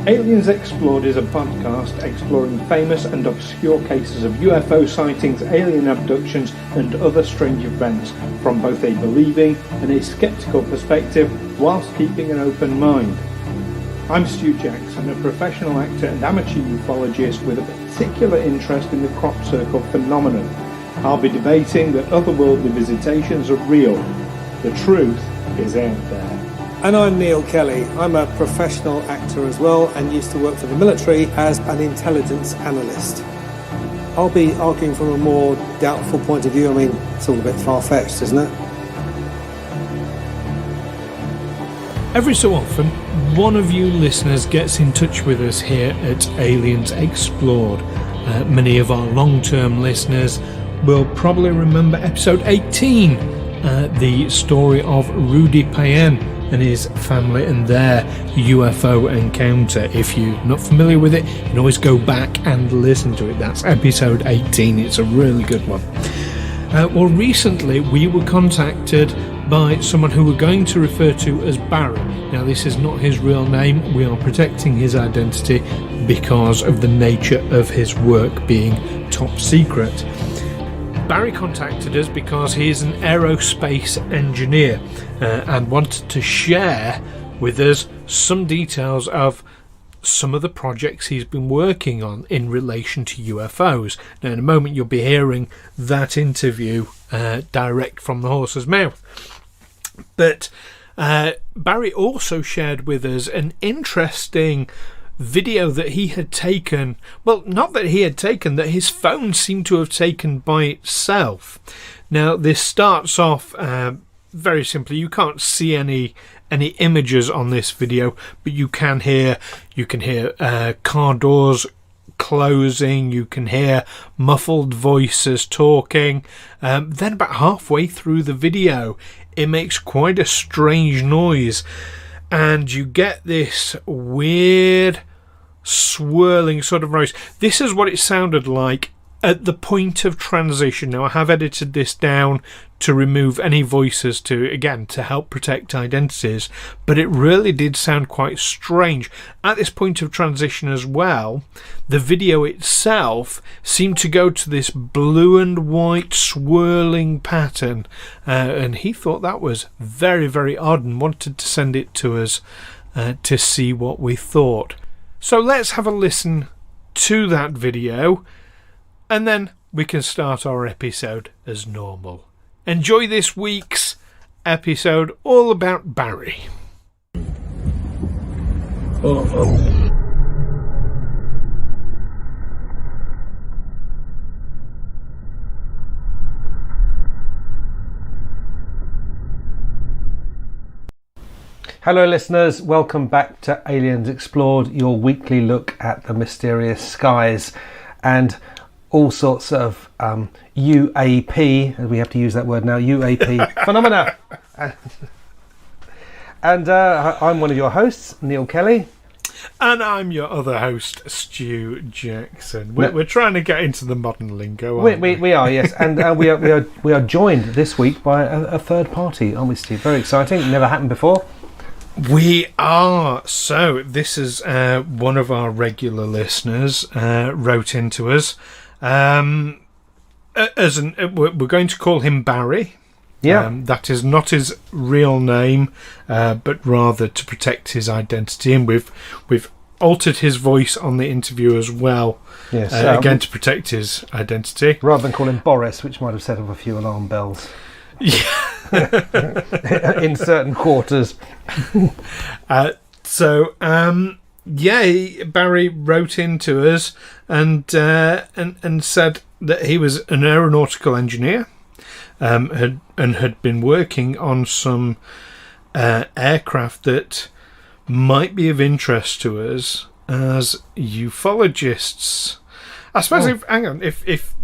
Aliens Explored is a podcast exploring famous and obscure cases of UFO sightings, alien abductions and other strange events from both a believing and a sceptical perspective whilst keeping an open mind. I'm Stu Jackson, a professional actor and amateur ufologist with a particular interest in the crop circle phenomenon. I'll be debating that otherworldly visitations are real. The truth is out there. And I'm Neil Kelly. I'm a professional actor as well and used to work for the military as an intelligence analyst. I'll be arguing from a more doubtful point of view. I mean, it's all a bit far-fetched, isn't it? Every so often, one of you listeners gets in touch with us here at Aliens Explored. Many of our long-term listeners will probably remember episode 18, the story of Rudy Payen and his family and their UFO encounter. If you're not familiar with it, you can always go back and listen to it. That's episode 18. It's a really good one. Well, recently we were contacted by someone who we're going to refer to as Barry. Now, this is not his real name. We are protecting his identity because of the nature of his work being top secret. Barry contacted us because he is an aerospace engineer and wanted to share with us some details of some of the projects he's been working on in relation to UFOs. Now, in a moment you'll be hearing that interview direct from the horse's mouth. But Barry also shared with us an interesting video that he had taken, well, not that he had taken, that his phone seemed to have taken by itself. Now, this starts off very simply. You can't see any images on this video, but you can hear car doors closing, you can hear muffled voices talking. Then about halfway through the video, it makes quite a strange noise, and you get this weird swirling sort of noise. This is what it sounded like at the point of transition. Now, I have edited this down to remove any voices to help protect identities, but it really did sound quite strange. At this point of transition as well, the video itself seemed to go to this blue and white swirling pattern, and he thought that was very, very odd and wanted to send it to us to see what we thought. So let's have a listen to that video, and then we can start our episode as normal. Enjoy this week's episode all about Barry. Hello listeners, welcome back to Aliens Explored, your weekly look at the mysterious skies and all sorts of UAP, we have to use that word now, UAP phenomena. And I'm one of your hosts, Neil Kelly. And I'm your other host, Stu Jackson. We're trying to get into the modern lingo, aren't we? We are, yes. And we are joined this week by a third party, aren't we, Steve? Very exciting, never happened before. We are. So this is one of our regular listeners wrote into us. We're going to call him Barry. Yeah. That is not his real name, but rather to protect his identity, and we've altered his voice on the interview as well. Yes. Again, to protect his identity, rather than call him Boris, which might have set off a few alarm bells. Yeah. In certain quarters. Barry wrote into us and said that he was an aeronautical engineer, had been working on some aircraft that might be of interest to us as ufologists. I suppose if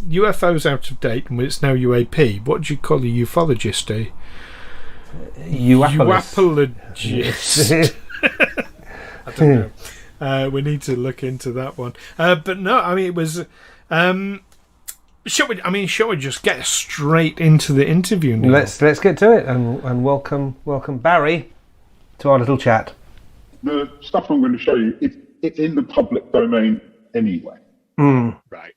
UFO's out of date and it's now UAP, what do you call a ufologist? Uapologist. I don't know. We need to look into that one. But no, I mean, it was. Shall we just get straight into the interview now? Let's get to it and welcome Barry to our little chat. The stuff I'm going to show you, it's in the public domain anyway. Right.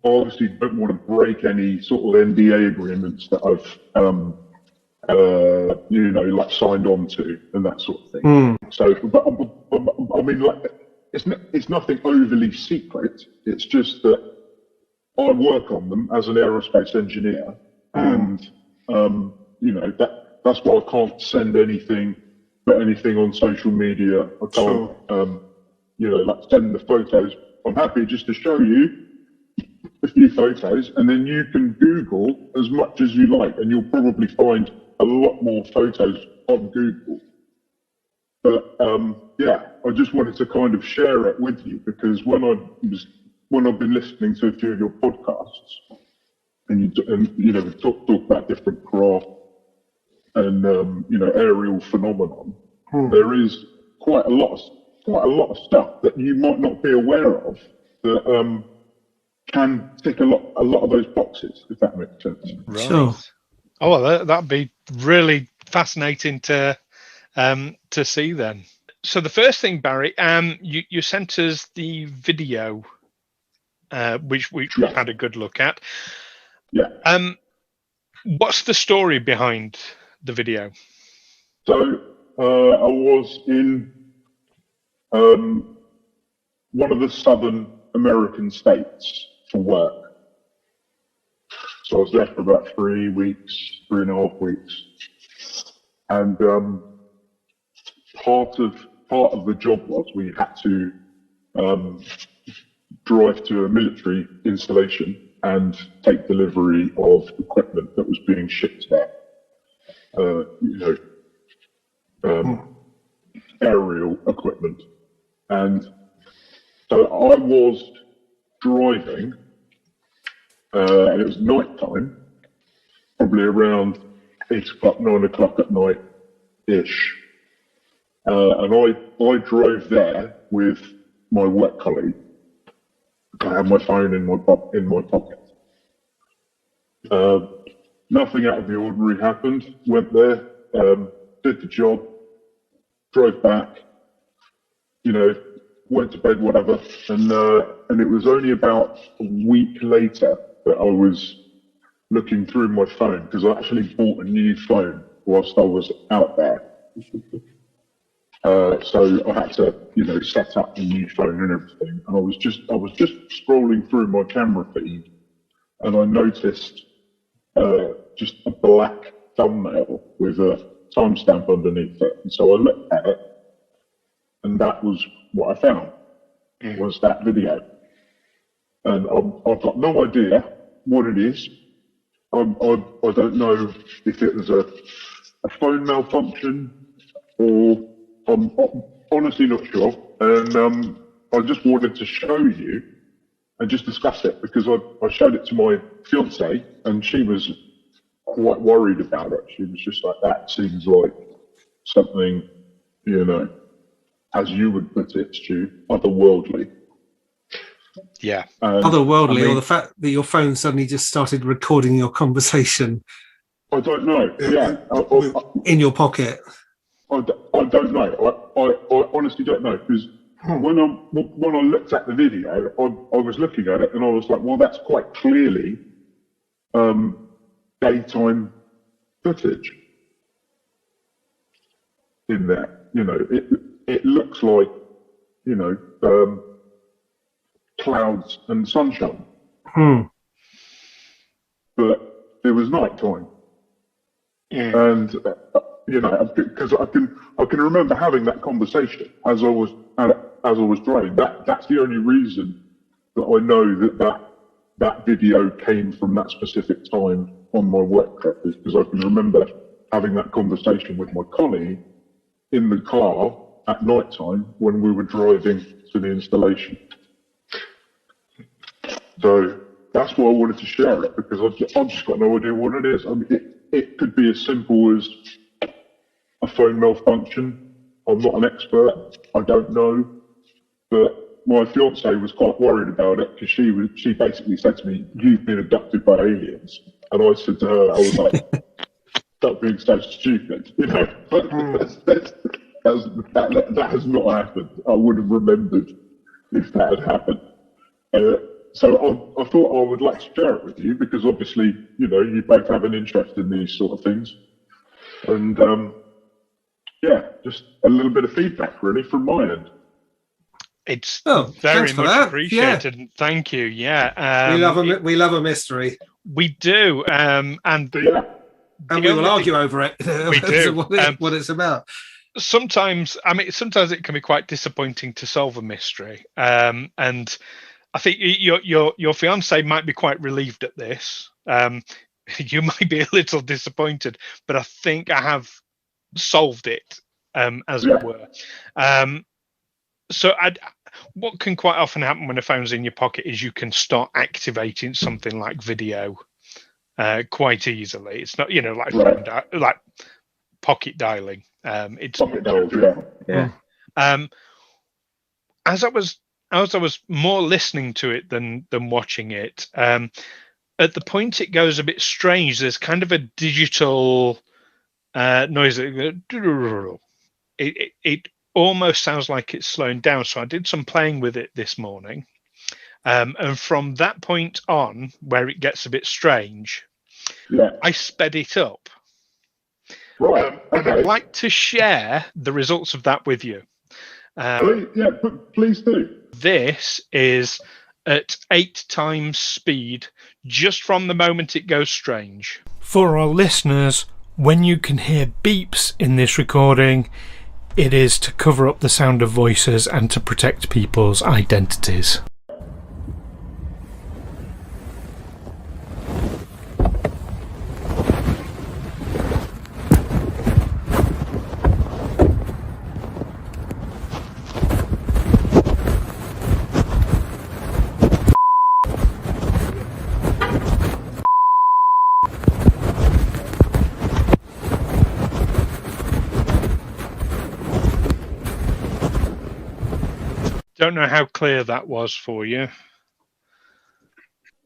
Obviously, don't want to break any sort of NDA agreements that I've, like signed on to and that sort of thing. So, but I mean, like, it's nothing overly secret. It's just that I work on them as an aerospace engineer, and that's why I can't send anything on social media. I can't, send the photos. I'm happy just to show you a few photos, and then you can Google as much as you like, and you'll probably find a lot more photos on Google. But I just wanted to kind of share it with you, because when I've been listening to a few of your podcasts, and we talk about different craft and aerial phenomenon, there is quite a lot of stuff that you might not be aware of that can tick a lot of those boxes, if that makes sense. Right. Sure. Oh, well, that'd be really fascinating to see then. So the first thing, Barry, you sent us the video, which we had a good look at. Yeah. What's the story behind the video? So I was in one of the southern American states for work. So I was there for about 3.5 weeks. And part of the job was we had to drive to a military installation and take delivery of equipment that was being shipped there. Aerial equipment. And so I was driving, and it was night time, probably around 8 o'clock, 9 o'clock at night-ish. And I drove there with my work colleague. I had my phone in my pocket. Nothing out of the ordinary happened. Went there, did the job, drove back, went to bed, whatever. And it was only about a week later that I was looking through my phone, because I actually bought a new phone whilst I was out there. So I had to, set up the new phone and everything. And I was just scrolling through my camera feed, and I noticed just a black thumbnail with a timestamp underneath it. And so I looked at it, and that was what I found, was that video. And I've got no idea what it is. I don't know if it was a phone malfunction, or I'm honestly not sure. And I just wanted to show you and just discuss it, because I showed it to my fiance, and she was quite worried about it. She was just like, that seems like something, as you would put it, Stu, otherworldly. Yeah. Otherworldly, or the fact that your phone suddenly just started recording your conversation. I don't know. Yeah. In your pocket. I don't know. I honestly don't know, because when I looked at the video, I was looking at it and I was like, well, that's quite clearly daytime footage in there. It looks like, clouds and sunshine. But it was nighttime. And because I can remember having that conversation as I was driving. That's the only reason that I know that video came from that specific time on my work trip, is because I can remember having that conversation with my colleague in the car at night time when we were driving to the installation. So that's why I wanted to share it, because I've just got no idea what it is. I mean, it could be as simple as a phone malfunction. I'm not an expert. I don't know. But my fiance was quite worried about it, because she basically said to me, "You've been abducted by aliens." And I said to her, I was like, "Stop being so stupid," But that has not happened. I would have remembered if that had happened. So I thought I would like to share it with you because obviously, you both have an interest in these sort of things. And just a little bit of feedback really from my end. It's very much appreciated. Yeah. Thank you. Yeah. We love a mystery. We do. And we will argue over it. We do. what it's about. Sometimes it can be quite disappointing to solve a mystery. And I think your fiance might be quite relieved at this. You might be a little disappointed, but I think I have solved it, as it were. So what can quite often happen when a phone's in your pocket is you can start activating something like video quite easily. It's not, like pocket dialing. It's pocket dialing, yeah. As I was more listening to it than watching it, at the point it goes a bit strange. There's kind of a digital noise. It almost sounds like it's slowing down. So I did some playing with it this morning. And from that point on, where it gets a bit strange, I sped it up. Right. Okay. I'd like to share the results of that with you. Please do. This is at 8 times speed, just from the moment it goes strange. For our listeners, when you can hear beeps in this recording, it is to cover up the sound of voices and to protect people's identities. Don't know how clear that was for you.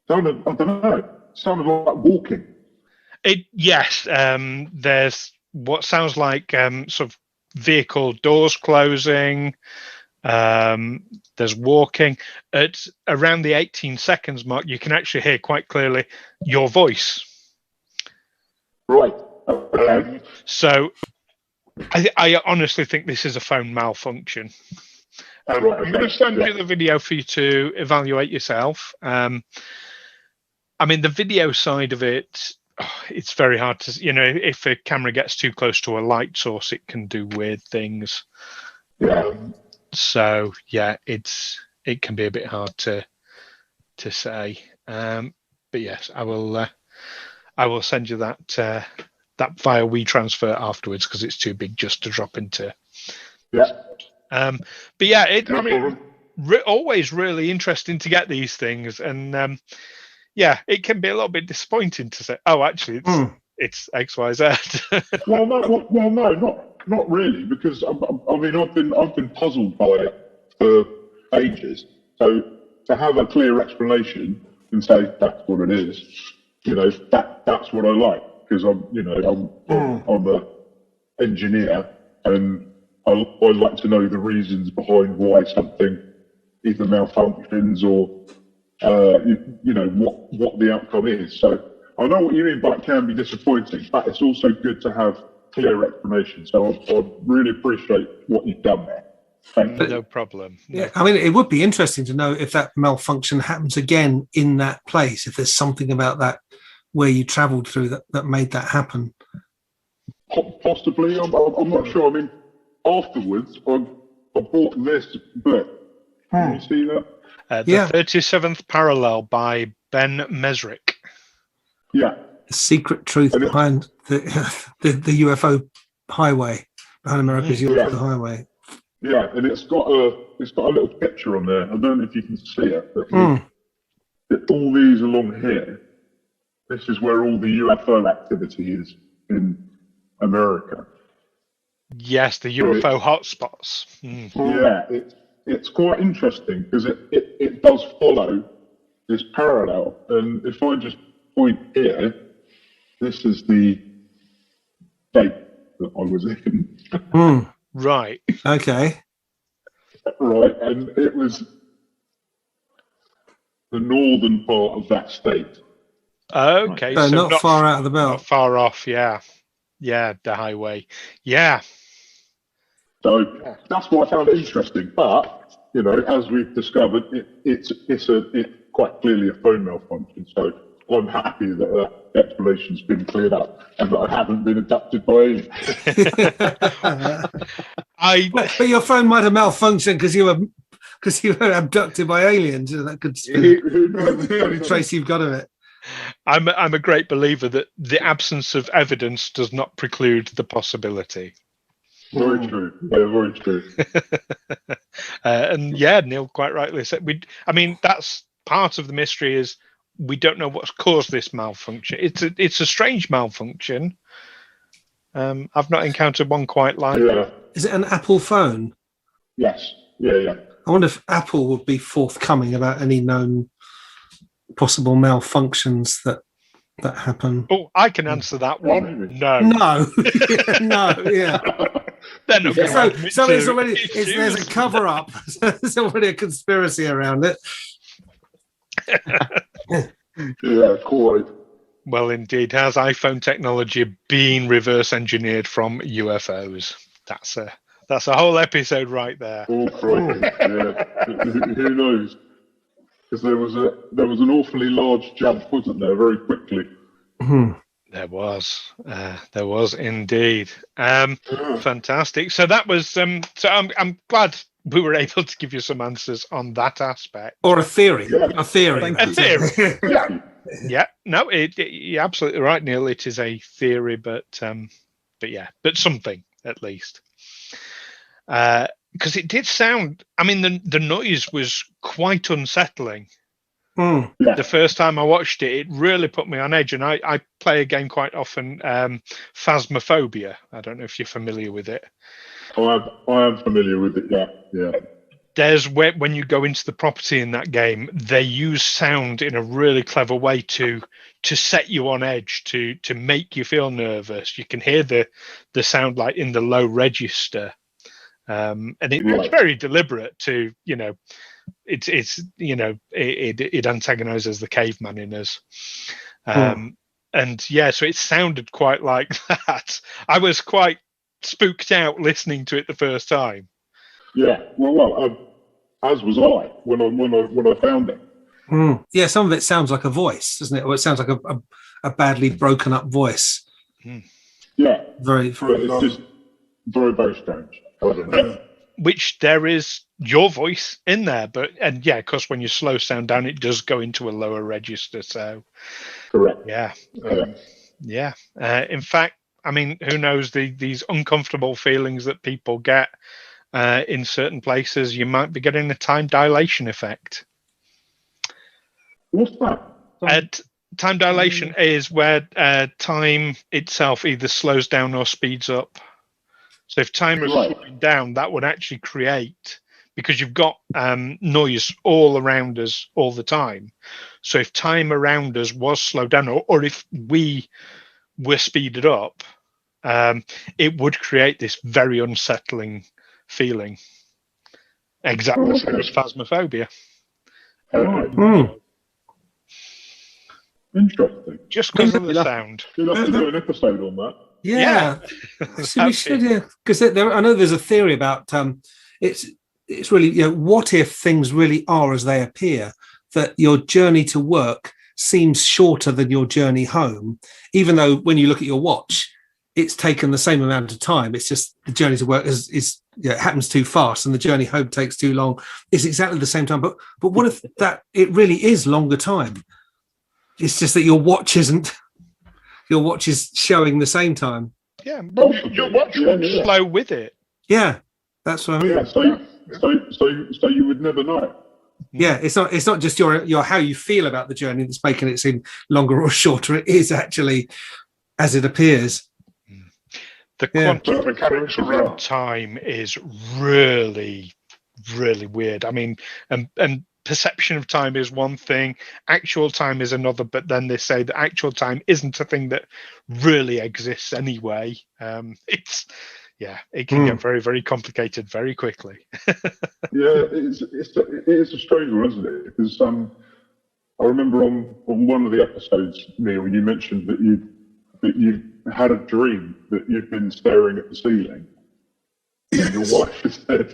I don't know. Sounded like walking. Yes. There's what sounds like sort of vehicle doors closing. There's walking. At around the 18 seconds mark, you can actually hear quite clearly your voice. Right. So I honestly think this is a phone malfunction. I'm going to send you the video for you to evaluate yourself. The video side of it, it's very hard to, if a camera gets too close to a light source, it can do weird things. Yeah. So it can be a bit hard to say. But yes, I will send you that file we transfer afterwards because it's too big just to drop into. Yeah. But yeah, always really interesting to get these things, and it can be a little bit disappointing to say, oh, actually, it's X, Y, Z. No, not really, because I've been puzzled by it for ages. So to have a clear explanation and say that's what it is, that's what I like, because I'm an engineer and I like to know the reasons behind why something either malfunctions or, what the outcome is. So I know what you mean by it can be disappointing, but it's also good to have clear explanation. So I really appreciate what you've done there. Thank you. No problem. Yeah, it would be interesting to know if that malfunction happens again in that place, if there's something about that where you travelled through that made that happen. Possibly, I'm not sure. Afterwards, I bought this book. Can you see that? The 37th Parallel by Ben Mesrick. Yeah. The secret truth behind the UFO highway, behind America's UFO highway. Yeah, and it's got a little picture on there. I don't know if you can see it, but all these along here, this is where all the UFO activity is in America. Yes, the UFO hotspots. Yeah, it's quite interesting because it does follow this parallel. And if I just point here, this is the date that I was in. Right. Okay. Right, and it was the northern part of that state. Okay. So So not far out of the not belt. far off. Yeah. Yeah. The highway. Yeah. So that's what I found interesting. But as we've discovered, it's quite clearly a phone malfunction. So I'm happy that the explanation's been cleared up and that I haven't been abducted by aliens. But your phone might have malfunctioned because you were abducted by aliens. That could be the only trace you've got of it. I'm a great believer that the absence of evidence does not preclude the possibility. Very true. Yeah, very true. And yeah, Neil quite rightly said. That's part of the mystery is we don't know what's caused this malfunction. It's a strange malfunction. I've not encountered one quite like. Yeah. Is it an Apple phone? Yes. Yeah. I wonder if Apple would be forthcoming about any known possible malfunctions that happen. Oh, I can answer that one. No. No. No. Yeah. They're not going to admit so it's to already issues. there's a cover up. There's already a conspiracy around it. Yeah, quite. Well, indeed, has iPhone technology been reverse engineered from UFOs? That's a whole episode right there. Oh, crikey. Yeah. Who knows? Because there was an awfully large jump, wasn't there? Very quickly. There was indeed. Fantastic. So that was. So I'm glad we were able to give you some answers on that aspect. Or a theory. Yeah. A theory. A theory. Yeah. Yeah. No, you're absolutely right, Neil. It is a theory, but something at least. Because it did sound. I mean, the noise was quite unsettling. Yeah. The first time I watched it, it really put me on edge. And I play a game quite often, Phasmophobia. I don't know if you're familiar with it. I am familiar with it. Yeah. There's when you go into the property in that game, they use sound in a really clever way to set you on edge, to make you feel nervous. You can hear the sound like in the low register, and it's very deliberate to it antagonizes the caveman in us. And yeah, so it sounded quite like that. I was quite spooked out listening to it the first time. Yeah, well, as was I when I found it. Yeah, some of it sounds like a voice, doesn't it? Or it sounds like a badly broken up voice. Yeah, Very. it's just very, very strange. I don't know. Which there is your voice in there, and because when you slow sound down, it does go into a lower register. So, correct. Yeah. In fact, I mean, who knows these uncomfortable feelings that people get in certain places? You might be getting a time dilation effect. What's that? Time dilation is where time itself either slows down or speeds up. So if time is slowing down, that would actually create, because you've got noise all around us all the time. So if time around us was slowed down, or if we were speeded up, it would create this very unsettling feeling. Exactly the same as Phasmophobia. Interesting. Just because of the sound. You'll have to do an episode on that. Yeah. So we should, because I know there's a theory about it's really, what if things really are as they appear, that your journey to work seems shorter than your journey home, even though when you look at your watch, it's taken the same amount of time. It's just the journey to work is it happens too fast, and the journey home takes too long. It's exactly the same time. But what if that it really is longer time? It's just that your watch is showing the same time. Yeah, but your watch would slow with it. Yeah, that's what I mean. Yeah, so you would never know. Yeah, it's not just your how you feel about the journey that's making it seem longer or shorter. It is actually as it appears. The quantum mechanics around time is really, really weird. I mean, and perception of time is one thing, actual time is another, but then they say that actual time isn't a thing that really exists anyway. yeah, it can get very, very complicated very quickly. Yeah, it is a strange one, isn't it? Because I remember on one of the episodes, Neil, you mentioned that you had a dream that you'd been staring at the ceiling, and your wife had said,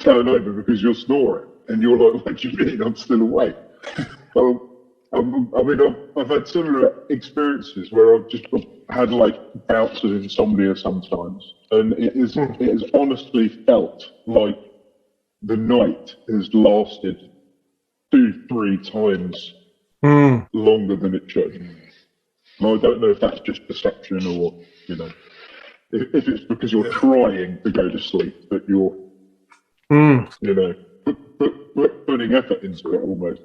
"Turn over because you're snoring," and you're like, "What do you mean? I'm still awake." Well, I've had similar experiences where I've just had like bouts of insomnia sometimes, and it has honestly felt like the night has lasted 2-3 times longer than it should. And I don't know if that's just perception or, if it's because you're trying to go to sleep, but you're, putting effort into it almost.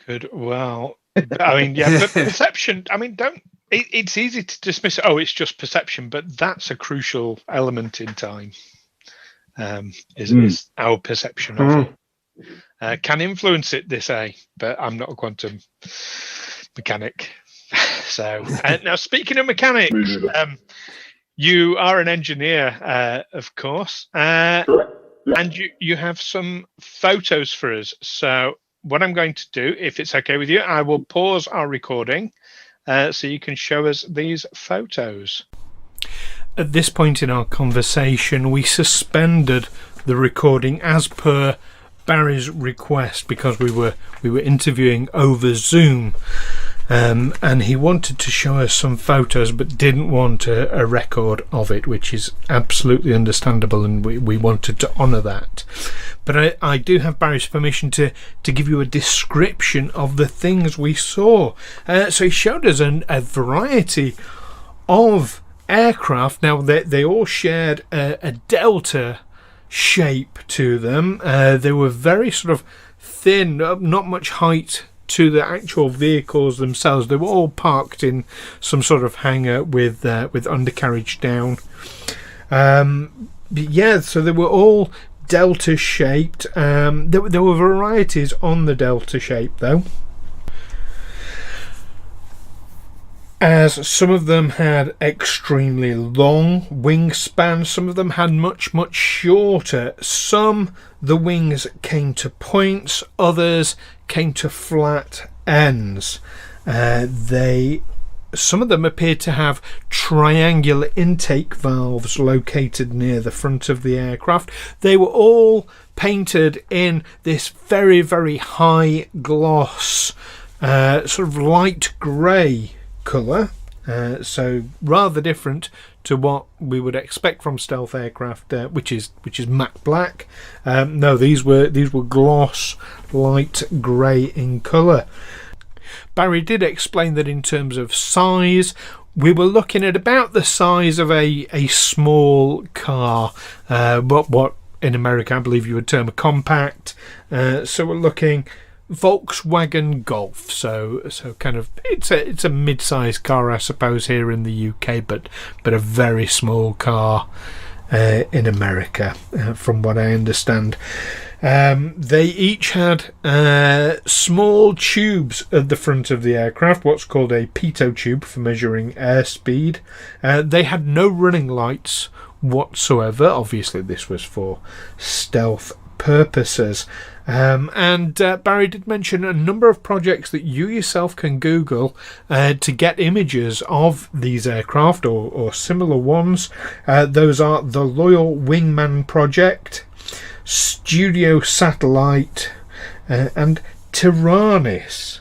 Good. Well, I mean, yeah, but perception, I mean, it's easy to dismiss, it's just perception, but that's a crucial element in time, is our perception of it. Can influence it, they say, but I'm not a quantum mechanic. So, now speaking of mechanics, you are an engineer, of course, Correct. Yeah. and you have some photos for us. So what I'm going to do, if it's okay with you, I will pause our recording so you can show us these photos. At this point in our conversation, we suspended the recording as per Barry's request because we were interviewing over Zoom, and he wanted to show us some photos but didn't want a record of it, which is absolutely understandable, and we wanted to honour that. But I do have Barry's permission to give you a description of the things we saw. So he showed us a variety of aircraft. Now they all shared a delta shape to them. They were very sort of thin, not much height to the actual vehicles themselves. They were all parked in some sort of hangar with undercarriage down. So they were all delta shaped. There were varieties on the delta shape though, as some of them had extremely long wingspan, some of them had much shorter. The wings came to points, others came to flat ends. Some of them appeared to have triangular intake valves located near the front of the aircraft. They were all painted in this very, very high gloss, sort of light grey colour, so rather different to what we would expect from stealth aircraft, which is matte black. No, these were gloss light grey in colour. Barry did explain that in terms of size, we were looking at about the size of a small car, what in America I believe you would term a compact. So we're looking Volkswagen Golf, so kind of it's a mid-sized car, I suppose, here in the UK, but a very small car in America, from what I understand. They each had small tubes at the front of the aircraft, what's called a pitot tube for measuring airspeed. They had no running lights whatsoever. Obviously this was for stealth purposes. And Barry did mention a number of projects that you yourself can Google to get images of these aircraft or similar ones. Those are the Loyal Wingman Project, Studio Satellite, and Tyrannus.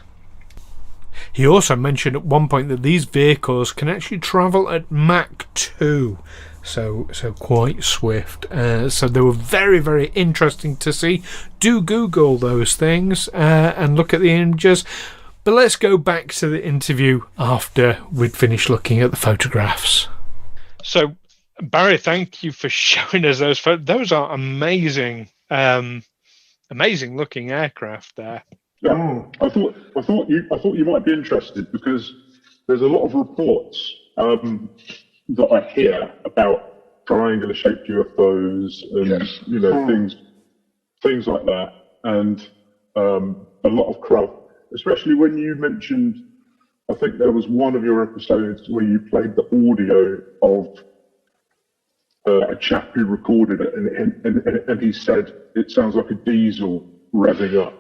He also mentioned at one point that these vehicles can actually travel at Mach 2. So quite swift. So they were very, very interesting to see. Do Google those things and look at the images. But let's go back to the interview after we'd finished looking at the photographs. So, Barry, thank you for showing us those photos. Those are amazing, amazing looking aircraft there. Yeah, I thought you might be interested because there's a lot of reports that I hear about triangular-shaped UFOs and things like that, and a lot of craft. Especially when you mentioned I think there was one of your episodes where you played the audio of a chap who recorded it, and he said it sounds like a diesel revving up.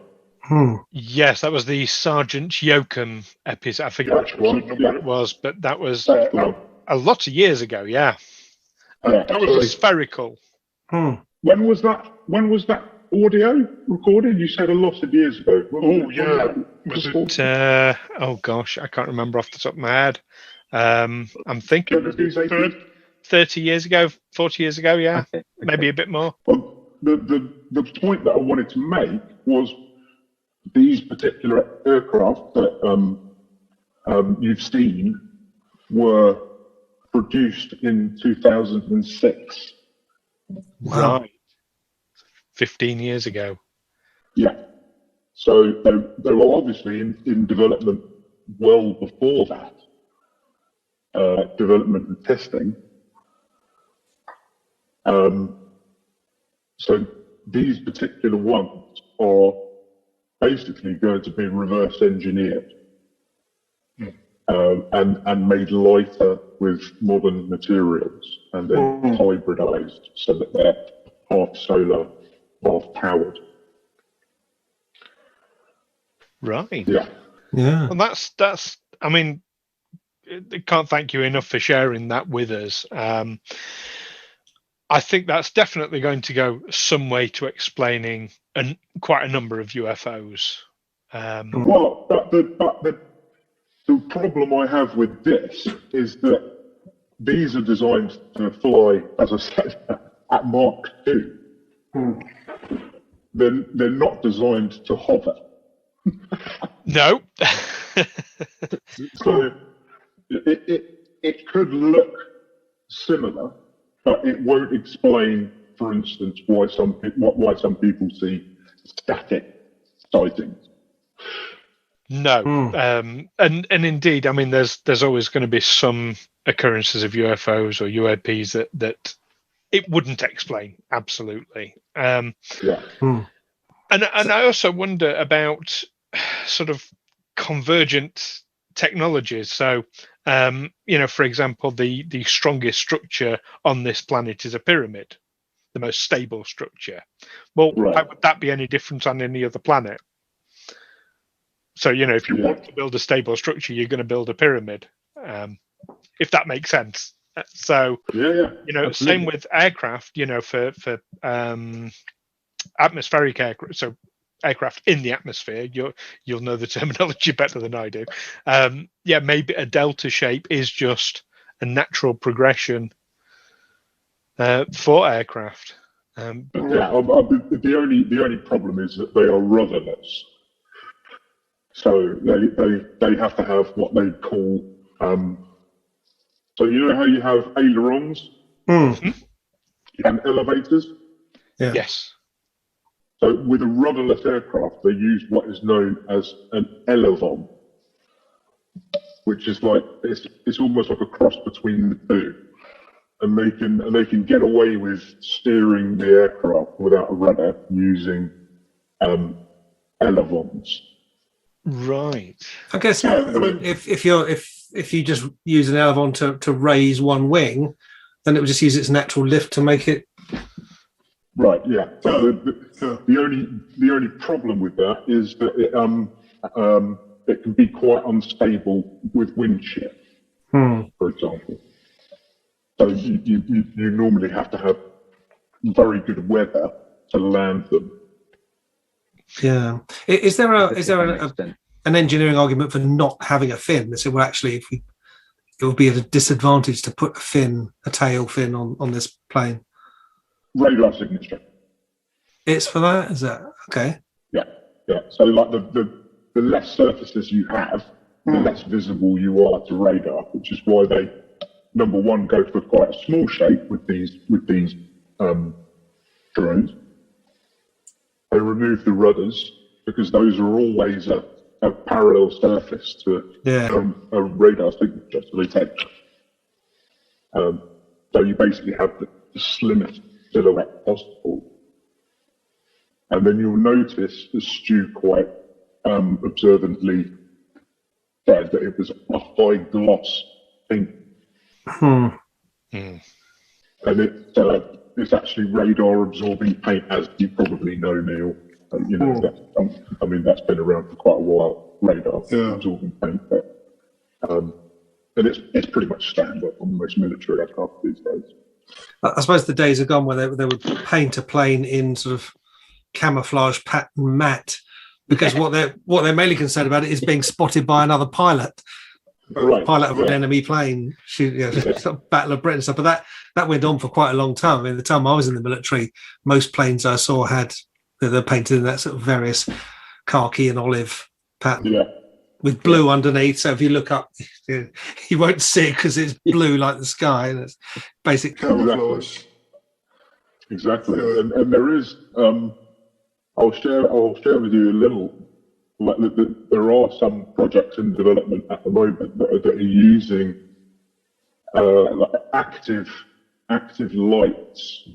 Yes, that was the Sergeant Yoakum episode. I forget what number it was, but that was a lot of years ago. Yeah, that was spherical. When was that? When was that audio recorded? You said a lot of years ago. Was it? Oh gosh, I can't remember off the top of my head. I'm thinking 30 years ago, 40 years ago. Yeah, okay. Maybe a bit more. Well, the point that I wanted to make was these particular aircraft that you've seen were produced in 2006. Wow. Right. 15 years ago. Yeah. So they were obviously in development well before that. Development and testing. So these particular ones are basically going to be reverse engineered and made lighter with modern materials and then hybridized so that they're half solar, half powered. Right. Yeah. Yeah. Well, that's. I mean, I can't thank you enough for sharing that with us. I think that's definitely going to go some way to explaining quite a number of UFOs. Well, but the problem I have with this is that these are designed to fly, as I said, at Mach 2. They're not designed to hover. No. So it could look similar, but it won't explain, for instance, why some people see static sightings. No, and indeed, I mean, there's always going to be some occurrences of UFOs or UAPs that it wouldn't explain. Absolutely. And I also wonder about sort of convergent technologies. So, for example, the strongest structure on this planet is a pyramid, the most stable structure. Well, why would that be any different on any other planet? So, if you want to build a stable structure, you're going to build a pyramid, if that makes sense. So, same with aircraft, for atmospheric aircraft. So aircraft in the atmosphere, you'll know the terminology better than I do. Maybe a delta shape is just a natural progression for aircraft. The only problem is that they are rudderless. So they have to have what they call. So you know how you have ailerons and elevators. Yeah. Yes. So with a rudderless aircraft, they use what is known as an elevon, which is like it's almost like a cross between the two, and they can get away with steering the aircraft without a rudder using elevons. Right. I guess if you just use an elevon to raise one wing, then it would just use its natural lift to make it. Right. Yeah. The only problem with that is that it can be quite unstable with wind shear, for example. So you normally have to have very good weather to land them. Yeah. Is there an engineering argument for not having a fin? They say, well, actually, it would be at a disadvantage to put a tail fin on this plane. Radar signature. It's for that? Is that okay? Yeah. So like the less surfaces you have, the less visible you are to radar, which is why they, number one, go for quite a small shape with these drones. They remove the rudders because those are always a parallel surface to a radar signature, so they take. So you basically have the slimmest silhouette possible. And then you'll notice, as Stu quite observantly said that it was a high gloss pink. And it's actually radar absorbing paint, as you probably know, Neil. You know, that's been around for quite a while. Radar absorbing paint, and it's pretty much standard on most military aircraft these days. I suppose the days are gone where they would paint a plane in sort of camouflage pattern matte, because what they're mainly concerned about is being spotted by another pilot. Pilot of an enemy plane, sort of Battle of Britain stuff. But that went on for quite a long time. I mean, the time I was in the military, most planes I saw had they're painted in that sort of various khaki and olive pattern with blue underneath. So if you look up, you won't see it because it's blue like the sky. And it's basic camouflage. Exactly. And there is. I'll share with you a little. Like there are some projects in development at the moment that are using like active lights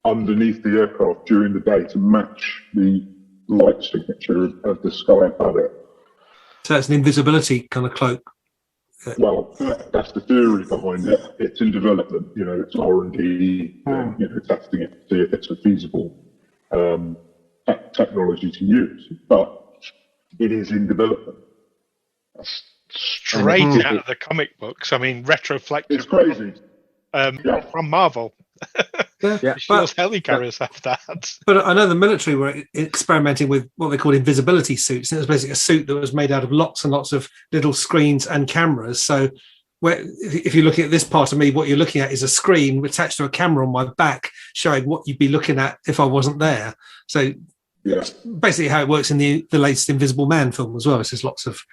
underneath the aircraft during the day to match the light signature of the sky above it. So it's an invisibility kind of cloak. Well, that's the theory behind it. It's in development. You know, it's R&D. Testing it to see if it's a feasible technology to use, but it is in development. Straight out of the comic books. I mean, retroflective. It's crazy. From Marvel. But helicarriers have that. But I know the military were experimenting with what they called invisibility suits. And it was basically a suit that was made out of lots and lots of little screens and cameras. So if you're looking at this part of me, what you're looking at is a screen attached to a camera on my back showing what you'd be looking at if I wasn't there. So that's basically how it works in the latest Invisible Man film as well. It's just lots of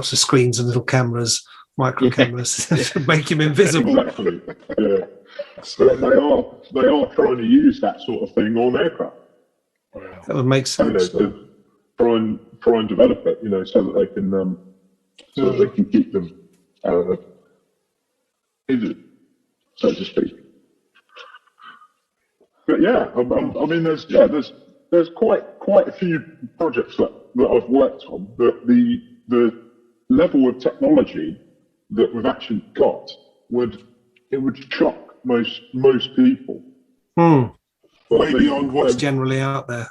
screens and little cameras, micro cameras to make him invisible. Exactly. Yeah. So they are trying to use that sort of thing on aircraft. That would make sense. To try and develop it, so that they can keep them hidden, so to speak. But I mean, there's quite a few projects that I've worked on. The level of technology that we've actually got would shock most people. Way beyond what's generally out there.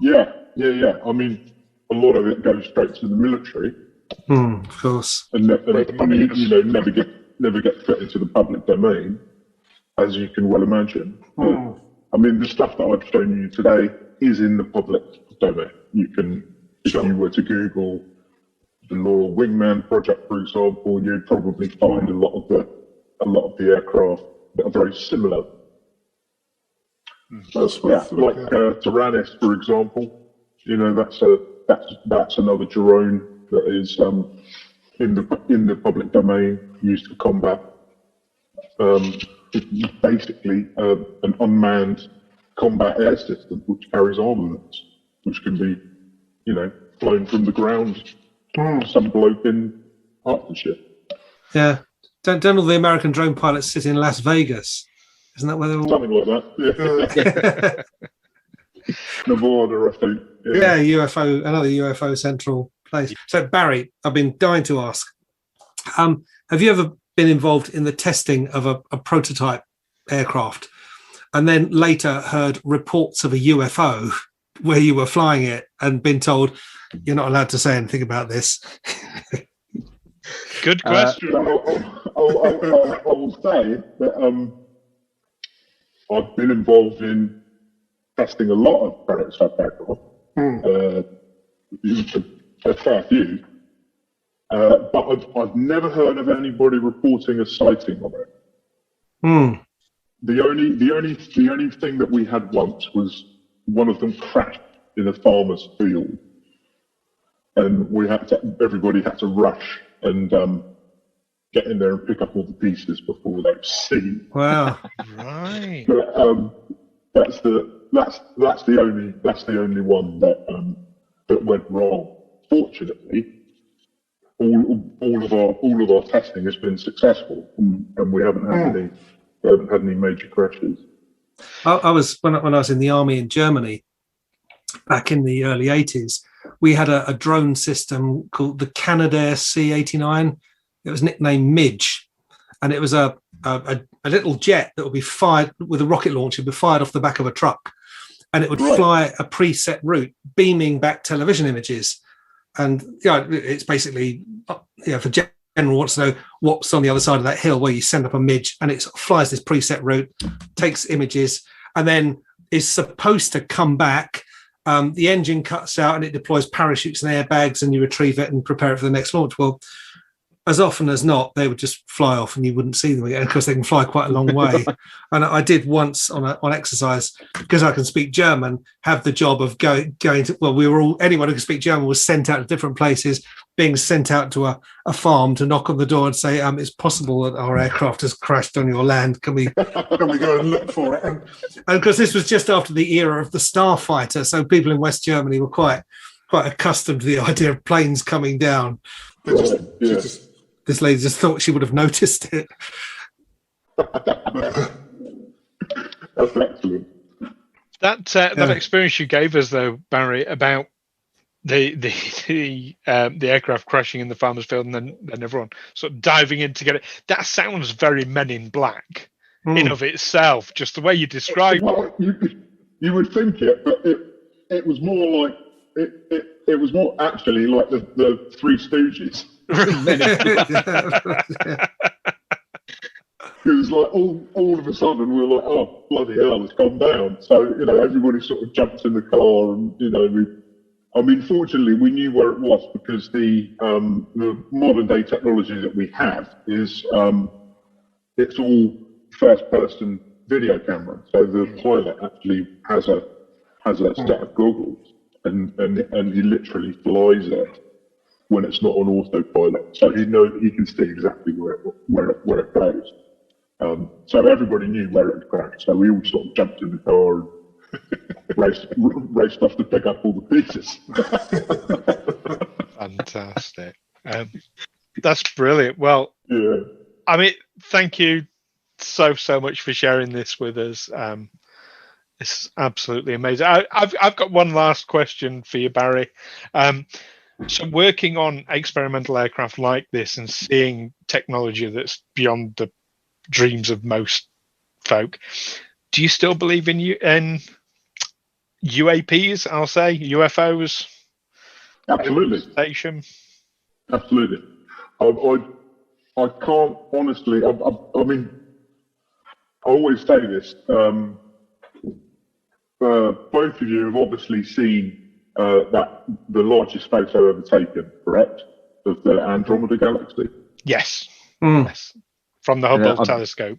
Yeah. I mean, a lot of it goes straight to the military. Of course. And never get put into the public domain, as you can well imagine. I mean, the stuff that I've shown you today is in the public domain. You can, if you were to Google the Laurel Wingman project, for example, you'd probably find a lot of the aircraft that are very similar. Like Tyrannus, for example. That's another drone that is in the public domain, used for combat. It's basically an unmanned combat air system which carries armaments, which can be, flown from the ground. Some bloke in Hertfordshire. Yeah. Don't all the American drone pilots sit in Las Vegas? Isn't that where they're all... Something like that, yeah. Nevada, I think. Yeah, another UFO central place. So, Barry, I've been dying to ask, have you ever been involved in the testing of a prototype aircraft and then later heard reports of a UFO where you were flying it and been told you're not allowed to say anything about this? Good question. I will say that I've been involved in testing a lot of prototype aircraft, a fair few, but I've never heard of anybody reporting a sighting of it. The only thing that we had once was one of them crashed in a farmer's field, and everybody had to rush and get in there and pick up all the pieces before they were seen. Wow! Right. But that's the only one that went wrong. Fortunately, all of our testing has been successful, and we haven't had any major crashes. I was when I was in the army in Germany. back in the early 80s, we had a drone system called the Canadair C-89. It was nicknamed Midge, and it was a little jet that would be fired with a rocket launcher, be fired off the back of a truck, and it would fly a preset route, beaming back television images. And it's basically, for general wants to know what's on the other side of that hill, where you send up a midge and it flies this preset route, takes images, and then is supposed to come back. The engine cuts out and it deploys parachutes and airbags, and you retrieve it and prepare it for the next launch. Well, as often as not, they would just fly off and you wouldn't see them again, because they can fly quite a long way. And I did once on exercise, because I can speak German, have the job of going to, well, anyone who could speak German was sent out to different places, being sent out to a farm to knock on the door and say, it's possible that our aircraft has crashed on your land. Can we go and look for it? And because this was just after the era of the Starfighter, so people in West Germany were quite accustomed to the idea of planes coming down. This lady just thought she would have noticed it. That's excellent. That experience you gave us, though, Barry, about the aircraft crashing in the farmer's field, and then everyone sort of diving in to get it. That sounds very Men in Black in of itself. Just the way you describe it. You would think it, but it was more like it was more actually like the Three Stooges. It was like all of a sudden we were like, oh bloody hell, it's gone down. So everybody sort of jumped in the car, and fortunately we knew where it was, because the modern day technology that we have is it's all first person video camera. So the pilot actually has a set of goggles, and he literally flies it when it's not on autopilot, so he can see exactly where it goes. So everybody knew where it crashed. So we all sort of jumped in the car and raced off to pick up all the pieces. Fantastic. That's brilliant. Well, thank you so much for sharing this with us. It's absolutely amazing. I've got one last question for you, Barry. So working on experimental aircraft like this and seeing technology that's beyond the dreams of most folk, do you still believe in UAPs, I'll say, UFOs? Absolutely. Station? Absolutely. I can't honestly, I always say this, both of you have obviously seen that the largest photo ever taken, correct, of the Andromeda Galaxy? Yes. Yes. From the Hubble telescope.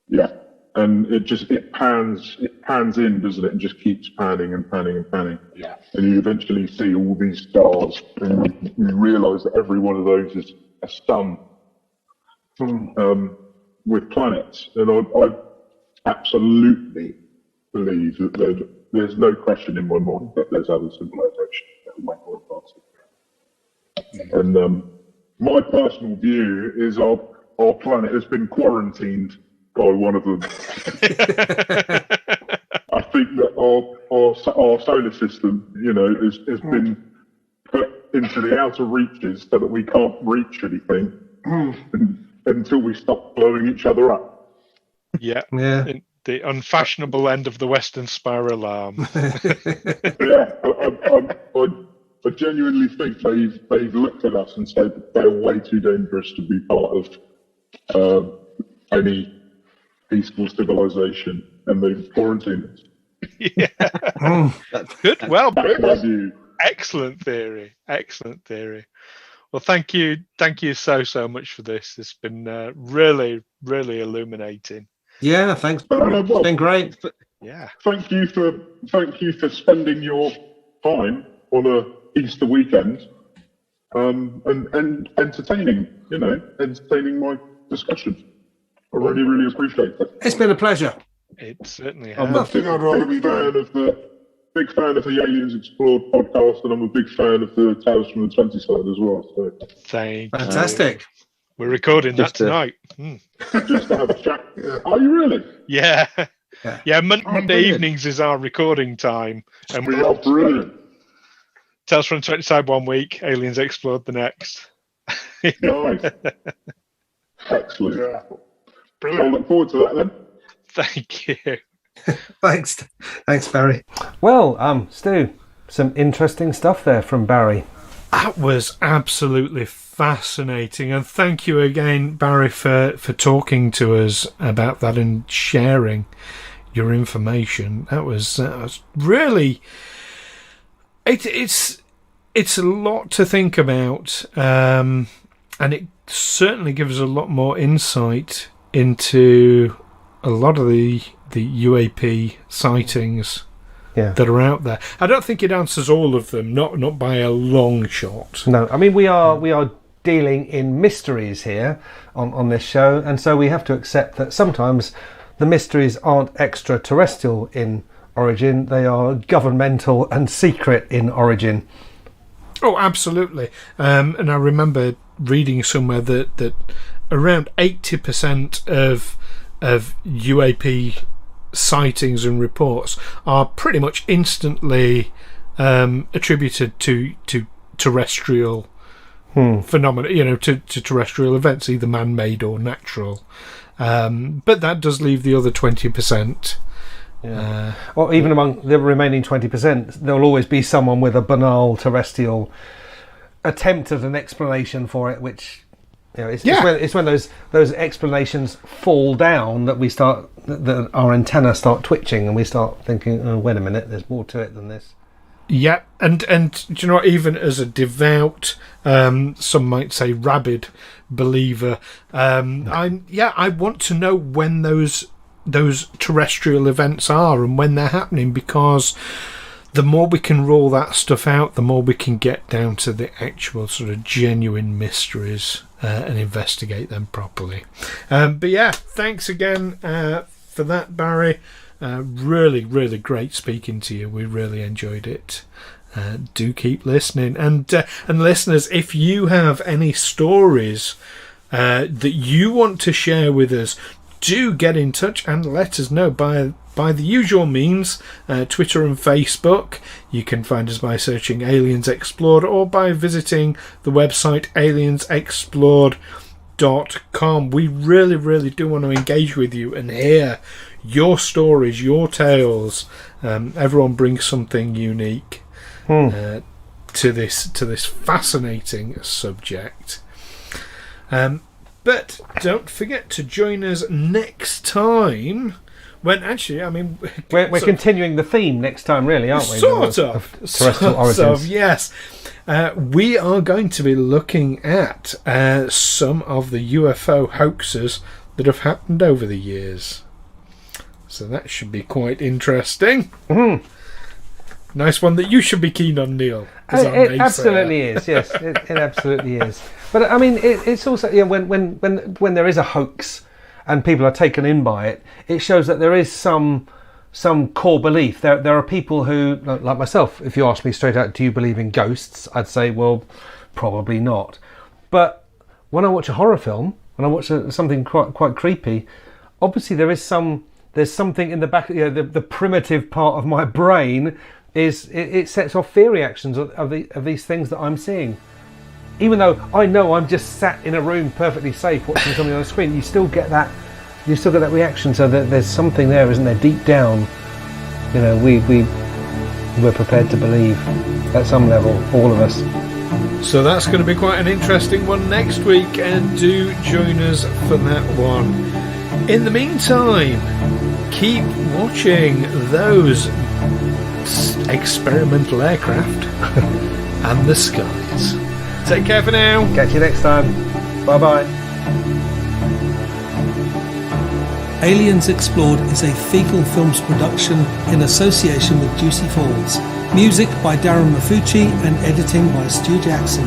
Yeah, and it pans in, doesn't it, and just keeps panning and panning and panning. Yeah. And you eventually see all these stars, and you realise that every one of those is a sun with planets. And I absolutely believe that there's no question in my mind that there's other civilizations that are way more advanced. And my personal view is our planet has been quarantined by one of them. I think that our solar system, has been put into the outer reaches so that we can't reach anything until we stop blowing each other up. Yeah. The unfashionable end of the Western spiral arm. I genuinely think they've looked at us and said that they're way too dangerous to be part of any peaceful civilization, and they've quarantined us. Yeah. That's good. Well, excellent theory. Excellent theory. Well, thank you so much for this. It's been really, really illuminating. Yeah, thanks. It's been great. Yeah. Thank you for spending your time on a Easter weekend, and entertaining my discussion. I really, really appreciate it. It's been a pleasure. It certainly has. I'm a big fan of the Aliens Explored podcast, and I'm a big fan of the Tales from the 20 side as well. So. Fantastic. We're recording that tonight. Just to have a chat. Yeah. Are you really? Yeah. Yeah, Monday evenings is our recording time. And we are brilliant. Tales from 25 one week, Aliens Explored the next. Nice. Excellent. Yeah. Brilliant. I'll look forward to that then. Thank you. Thanks, Barry. Well, Stu, some interesting stuff there from Barry. That was absolutely fascinating, and thank you again, Barry, for talking to us about that and sharing your information. That was really it's a lot to think about, and it certainly gives a lot more insight into a lot of the UAP sightings that are out there. I don't think it answers all of them, not by a long shot. No, I mean we are dealing in mysteries here on this show, and so we have to accept that sometimes the mysteries aren't extraterrestrial in origin, they are governmental and secret in origin. Oh, absolutely. And I remember reading somewhere that around 80% of UAP sightings and reports are pretty much instantly attributed to terrestrial phenomena, to terrestrial events, either man-made or natural. But that does leave the other 20%. Yeah. Or even among the remaining 20%, there'll always be someone with a banal terrestrial attempt at an explanation for it, which it's when those explanations fall down that our antenna start twitching and we start thinking, oh, wait a minute, there's more to it than this. Yeah, and do you know what, even as a devout, some might say rabid believer, I want to know when those terrestrial events are and when they're happening, because the more we can rule that stuff out, the more we can get down to the actual sort of genuine mysteries and investigate them properly. But yeah, thanks again for that, Barry. Really, really great speaking to you. We really enjoyed it. Do keep listening, and listeners, if you have any stories that you want to share with us, do get in touch and let us know by the usual means, Twitter and Facebook. You can find us by searching Aliens Explored or by visiting the website aliensexplored.com. We really, really do want to engage with you and hear your stories, your tales. Everyone brings something unique to this fascinating subject. But don't forget to join us next time. When actually, I mean, we're continuing the theme next time, really, aren't we? Sort of terrestrial origins. Yes. We are going to be looking at some of the UFO hoaxes that have happened over the years. So that should be quite interesting. Mm-hmm. Nice one that you should be keen on, Neil. It absolutely is. Yes, it absolutely is. But I mean, it's also when there is a hoax and people are taken in by it, it shows that there is some core belief. There are people who, like myself, if you ask me straight out, do you believe in ghosts? I'd say, well, probably not. But when I watch a horror film, when I watch something quite creepy, obviously there's something in the back, the primitive part of my brain it sets off fear reactions of these things that I'm seeing. Even though I know I'm just sat in a room perfectly safe watching something on the screen, you still get that reaction. So that there's something there, isn't there? Deep down, we're prepared to believe at some level, all of us. So that's going to be quite an interesting one next week, and do join us for that one. In the meantime, keep watching those experimental aircraft and the skies. Take care for now. Catch you next time. Bye-bye. Aliens Explored is a Fecal Films production in association with Juicy Falls. Music by Darren Mafucci and editing by Stu Jackson.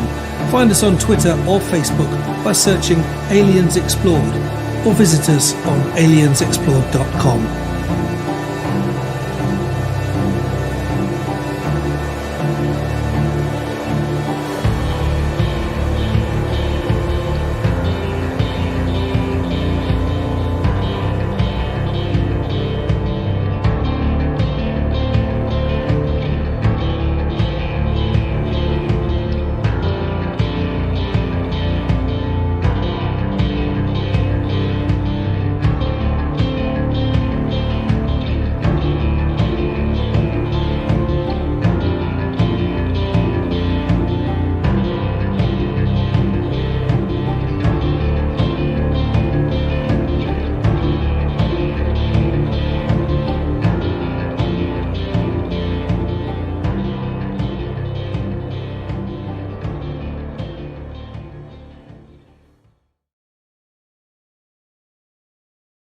Find us on Twitter or Facebook by searching Aliens Explored, or visit us on aliensexplored.com.